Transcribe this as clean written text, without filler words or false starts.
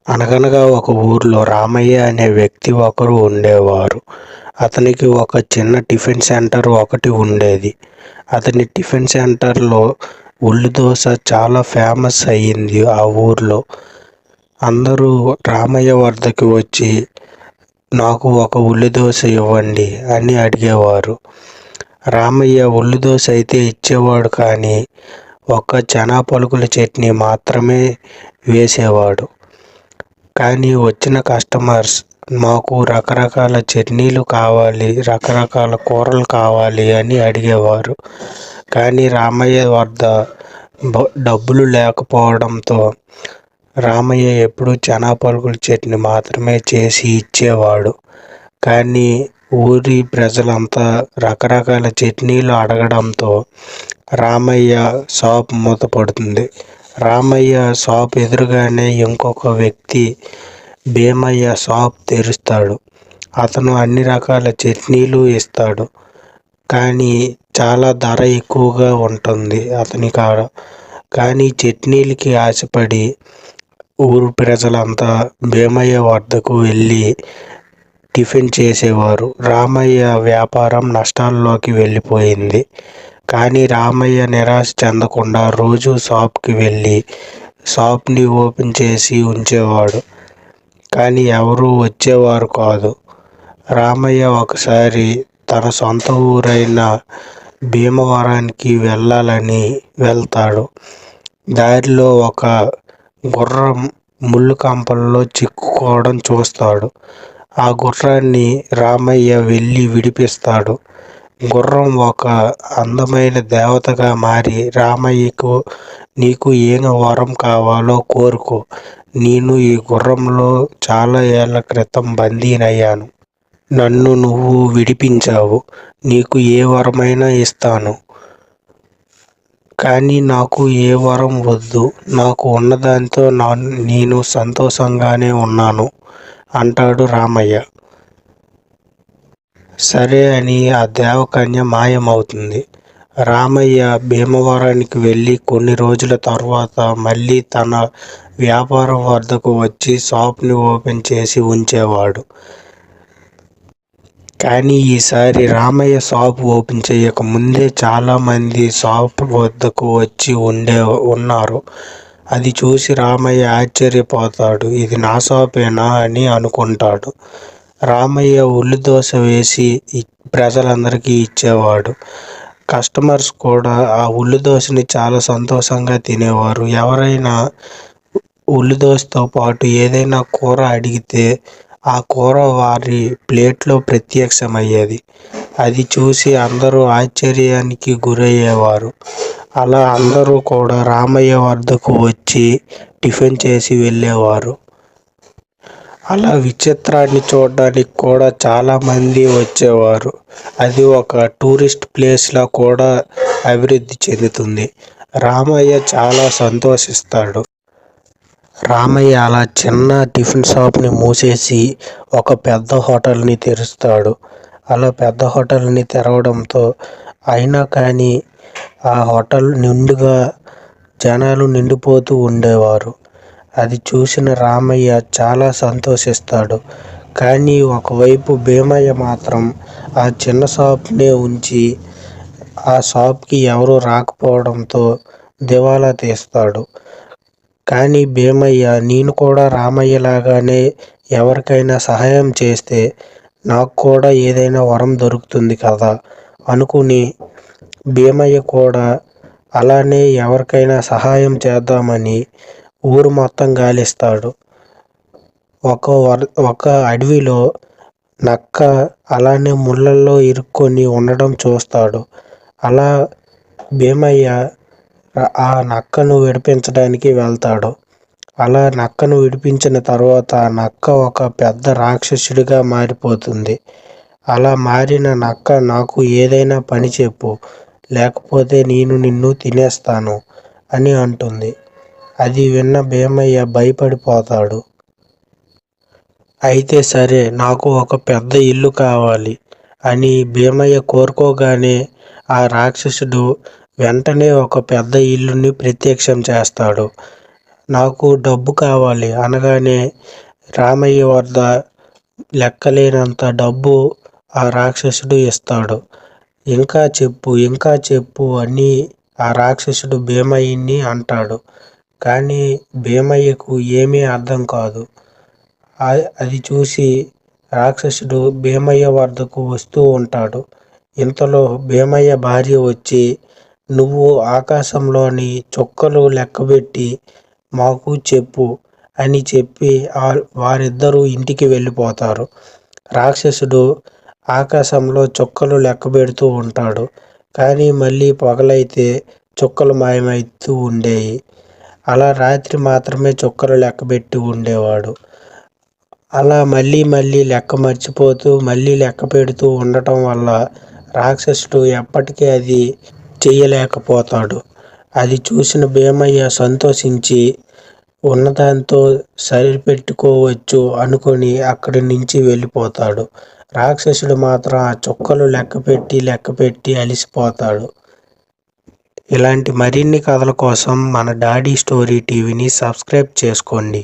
అనగనగా ఒక ఊర్లో రామయ్య అనే వ్యక్తి ఒకరు ఉండేవారు. అతనికి ఒక చిన్న టిఫిన్ సెంటర్ ఒకటి ఉండేది. అతని టిఫిన్ సెంటర్లో ఉల్లి దోశ చాలా ఫేమస్ అయ్యింది ఆ ఊర్లో. అందరూ రామయ్య వద్దకు వచ్చి నాకు ఒక ఉల్లి దోశ ఇవ్వండి అని అడిగేవారు. రామయ్య ఉల్లి దోశ అయితే ఇచ్చేవాడు, కానీ ఒక్క చెనా పలుకుల చట్నీ మాత్రమే వేసేవాడు. కానీ వచ్చిన కస్టమర్స్ మాకు రకరకాల చట్నీలు కావాలి, రకరకాల కూరలు కావాలి అని అడిగేవారు. కానీ రామయ్య వద్ద డబ్బులు లేకపోవడంతో రామయ్య ఎప్పుడూ చెనా పలుకుల చట్నీ మాత్రమే చేసి ఇచ్చేవాడు. కానీ ఊరి ప్రజలంతా రకరకాల చట్నీలు అడగడంతో రామయ్య షాప్ మూతపడుతుంది. రామయ్య షాప్ ఎదురుగానే ఇంకొక వ్యక్తి భీమయ్య షాప్ తెరుస్తాడు. అతను అన్ని రకాల చట్నీలు ఇస్తాడు, కానీ చాలా ధర ఎక్కువగా ఉంటుంది అతని కాడ. కానీ చట్నీలకి ఆశపడి ఊరు ప్రజలంతా భీమయ్య వద్దకు వెళ్ళి టిఫిన్ చేసేవారు. రామయ్య వ్యాపారం నష్టాల్లోకి వెళ్ళిపోయింది. కానీ రామయ్య నిరాశ చెందకుండా రోజు షాప్కి వెళ్ళి షాప్ని ఓపెన్ చేసి ఉంచేవాడు. కానీ ఎవరూ వచ్చేవారు కాదు. రామయ్య ఒకసారి తన సొంత ఊరైన భీమవరానికి వెళ్ళాలని వెళ్తాడు. దారిలో ఒక గుర్రం ముళ్ళు కంపల్లో చిక్కుకోవడం చూస్తాడు. ఆ గుర్రాన్ని రామయ్య వెళ్ళి విడిపిస్తాడు. గుర్రం ఒక అందమైన దేవతగా మారి రామయ్యకు, నీకు ఏం వరం కావాలో కోరుకో, నేను ఈ గుర్రంలో చాలా ఏళ్ల క్రితం బందీనయ్యాను. నన్ను నువ్వు విడిపించావు, నీకు ఏ వరమైనా ఇస్తాను. కానీ నాకు ఏ వరం వద్దు, నాకు ఉన్నదాంతో నేను సంతోషంగానే ఉన్నాను అంటాడు రామయ్య. సరే అని ఆ దేవకన్య మాయమవుతుంది. రామయ్య భీమవరానికి వెళ్ళి కొన్ని రోజుల తర్వాత మళ్ళీ తన వ్యాపారం వద్దకు వచ్చి షాప్ని ఓపెన్ చేసి ఉంచేవాడు. కానీ ఈసారి రామయ్య షాప్ ఓపెన్ చేయక ముందే చాలామంది షాప్ వద్దకు వచ్చి ఉన్నారు. అది చూసి రామయ్య ఆశ్చర్యపోతాడు. ఇది నా షాపేనా అని అనుకుంటాడు. రామయ్య ఉల్లి దోశ వేసి ప్రజలందరికీ ఇచ్చేవాడు. కస్టమర్స్ కూడా ఆ ఉల్లి దోశని చాలా సంతోషంగా తినేవారు. ఎవరైనా ఉల్లి దోశతో పాటు ఏదైనా కూర అడిగితే ఆ కూర వారి ప్లేట్లో ప్రత్యక్షమయ్యేది. అది చూసి అందరూ ఆశ్చర్యానికి గురయ్యేవారు. అలా అందరూ కూడా రామయ్య వద్దకు వచ్చి టిఫిన్ చేసి వెళ్ళేవారు. అలా విచిత్రాన్ని చూడడానికి కూడా చాలామంది వచ్చేవారు. అది ఒక టూరిస్ట్ ప్లేస్లా కూడా అభివృద్ధి చెందుతుంది. రామయ్య చాలా సంతోషిస్తాడు. రామయ్య అలా చిన్న టిఫిన్ షాప్ని మూసేసి ఒక పెద్ద హోటల్ని తెరుస్తాడు. అలా పెద్ద హోటల్ని తెరవడంతో అయినా కానీ ఆ హోటల్ నిండుగా జనాలు నిండిపోతూ ఉండేవారు. అది చూసిన రామయ్య చాలా సంతోషిస్తాడు. కానీ ఒకవైపు భీమయ్య మాత్రం ఆ చిన్న షాప్నే ఉంచి ఆ షాప్కి ఎవరూ రాకపోవడంతో దివాలా తీస్తాడు. కానీ భీమయ్య, నేను కూడా రామయ్యలాగానే ఎవరికైనా సహాయం చేస్తే నాకు కూడా ఏదైనా వరం దొరుకుతుంది కదా అనుకుని భీమయ్య కూడా అలానే ఎవరికైనా సహాయం చేద్దామని ఊరు మొత్తం గాలిస్తాడు. ఒక అడవిలో నక్క అలానే ముళ్ళల్లో ఇరుక్కొని ఉండడం చూస్తాడు. అలా భీమయ్య ఆ నక్కను విడిపించడానికి వెళ్తాడు. అలా నక్కను విడిపించిన తర్వాత నక్క ఒక పెద్ద రాక్షసుడిగా మారిపోతుంది. అలా మారిన నక్క, నాకు ఏదైనా పని చెప్పు, లేకపోతే నేను నిన్ను తినేస్తాను అని అంటుంది. అది విన్న భీమయ్య భయపడిపోతాడు. అయితే సరే, నాకు ఒక పెద్ద ఇల్లు కావాలి అని భీమయ్య కోరుకోగానే ఆ రాక్షసుడు వెంటనే ఒక పెద్ద ఇల్లుని ప్రత్యక్షం చేస్తాడు. నాకు డబ్బు కావాలి అనగానే రామయ్య వద్ద లెక్కలేనంత డబ్బు ఆ రాక్షసుడు ఇస్తాడు. ఇంకా చెప్పు అని ఆ రాక్షసుడు భీమయ్యని అంటాడు. కానీ భీమయ్యకు ఏమీ అర్థం కాదు. అది చూసి రాక్షసుడు భీమయ్య వద్దకు వస్తూ ఉంటాడు. ఇంతలో భీమయ్య భార్య వచ్చి, నువ్వు ఆకాశంలోని చుక్కలు లెక్కబెట్టి మాకు చెప్పు అని చెప్పి వారిద్దరూ ఇంటికి వెళ్ళిపోతారు. రాక్షసుడు ఆకాశంలో చుక్కలు లెక్కబెడుతూ ఉంటాడు. కానీ మళ్ళీ పగలైతే చుక్కలు మాయమవుతూ ఉండేవి. అలా రాత్రి మాత్రమే చుక్కలు లెక్కబెట్టి ఉండేవాడు. అలా మళ్ళీ లెక్క మర్చిపోతూ మళ్ళీ లెక్క పెడుతూ ఉండటం వల్ల రాక్షసుడు ఎప్పటికీ అది చెయ్యలేకపోతాడు. అది చూసిన భీమయ్య సంతోషించి ఉన్నదాంతో సరిపెట్టుకోవచ్చు అనుకొని అక్కడి నుంచి వెళ్ళిపోతాడు. రాక్షసుడు మాత్రం ఆ చుక్కలు లెక్కపెట్టి అలిసిపోతాడు. ఇలాంటి మరిన్ని కథల కోసం మన డాడీ స్టోరీ టీవీని సబ్స్క్రైబ్ చేసుకోండి.